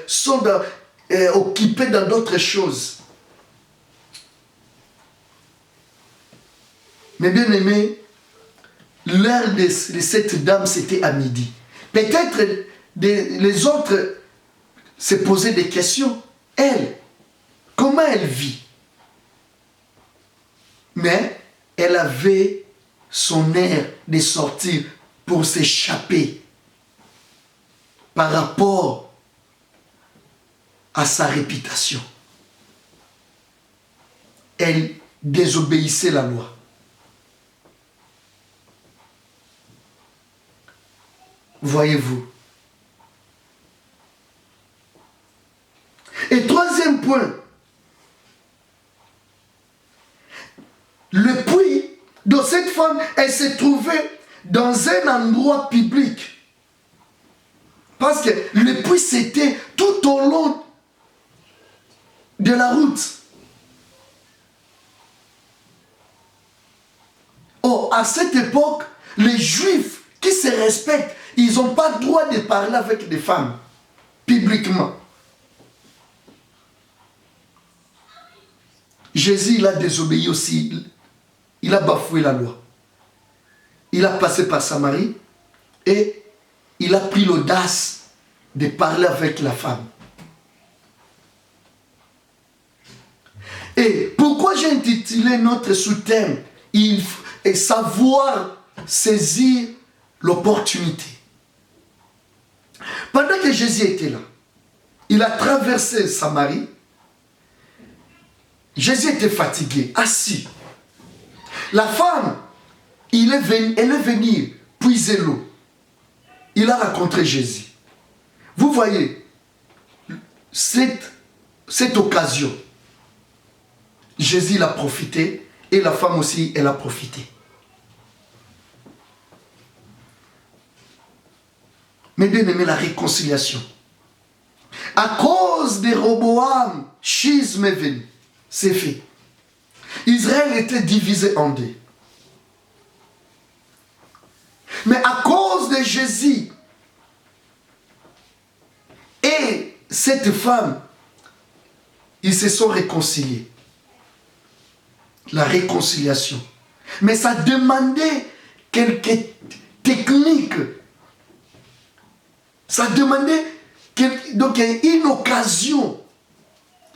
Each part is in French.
sont occupés dans d'autres choses. Mais bien aimé, l'heure de cette dame, c'était à midi. Peut-être les autres se posaient des questions. Elle, comment elle vit? Mais elle avait son air de sortir pour s'échapper par rapport à sa réputation. Elle désobéissait la loi. Voyez-vous. Et troisième point, le puits de cette femme, elle se trouvait dans un endroit public. Parce que le puits, c'était tout au long de la route. Or, à cette époque, les Juifs qui se respectent, ils n'ont pas le droit de parler avec des femmes, publiquement. Jésus, il a désobéi aussi. Il a bafoué la loi. Il a passé par Samarie et il a pris l'audace de parler avec la femme. Et pourquoi j'ai intitulé notre sous-thème « Savoir saisir l'opportunité ». Pendant que Jésus était là, il a traversé Samarie. Jésus était fatigué, assis. La femme, elle est venue puiser l'eau. Il a rencontré Jésus. Vous voyez, cette occasion, Jésus l'a profité et la femme aussi, elle a profité. Mais bien aimé, la réconciliation. À cause de Roboam, schisme est venu. C'est fait. Israël était divisé en deux. Mais à cause de Jésus et cette femme, ils se sont réconciliés. La réconciliation. Mais ça demandait quelques techniques. Ça demandait donc une occasion.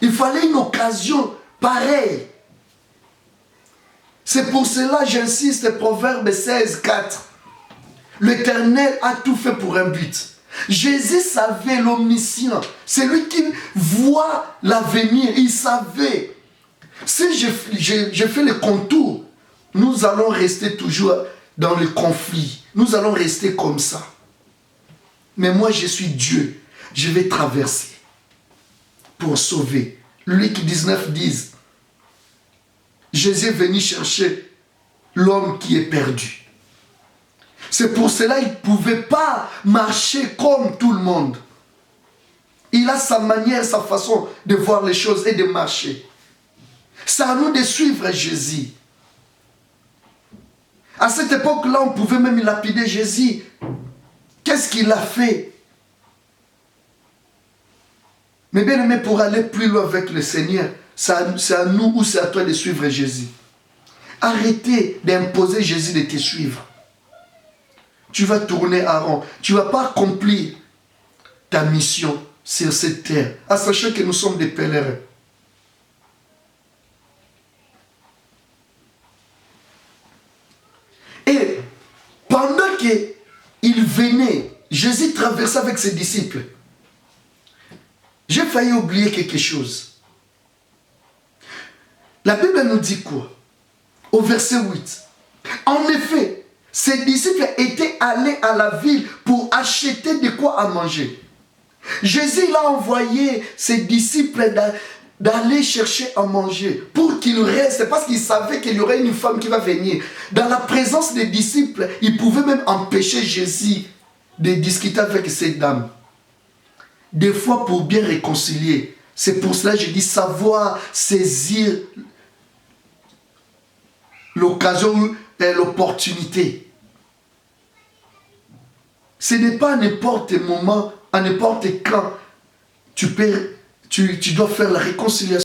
Il fallait une occasion pareille. C'est pour cela j'insiste, Proverbe 16, 4. L'Éternel a tout fait pour un but. Jésus savait, l'omniscient. C'est lui qui voit l'avenir. Il savait. Si je fais le contour, nous allons rester toujours dans le conflit. Nous allons rester comme ça. Mais moi, je suis Dieu. Je vais traverser pour sauver. Luc 19 dit, Jésus est venu chercher l'homme qui est perdu. C'est pour cela qu'il ne pouvait pas marcher comme tout le monde. Il a sa manière, sa façon de voir les choses et de marcher. C'est à nous de suivre Jésus. À cette époque-là, on pouvait même lapider Jésus. Qu'est-ce qu'il a fait? Mais bien aimé, pour aller plus loin avec le Seigneur, c'est à nous ou c'est à toi de suivre Jésus. Arrêtez d'imposer Jésus de te suivre. Tu vas tourner à rond. Tu ne vas pas accomplir ta mission sur cette terre. En sachant que nous sommes des pèlerins. Et pendant qu'il venait, Jésus traversait avec ses disciples. J'ai failli oublier quelque chose. La Bible nous dit quoi? Au verset 8. En effet, ses disciples étaient allés à la ville pour acheter de quoi à manger. Jésus il a envoyé ses disciples d'aller chercher à manger pour qu'ils restent, parce qu'il savait qu'il y aurait une femme qui va venir. Dans la présence des disciples, il pouvait même empêcher Jésus de discuter avec cette dame. Des fois, pour bien réconcilier, c'est pour cela que je dis savoir saisir l'occasion et l'opportunité. Ce n'est pas à n'importe moment, à n'importe quand. tu dois faire la réconciliation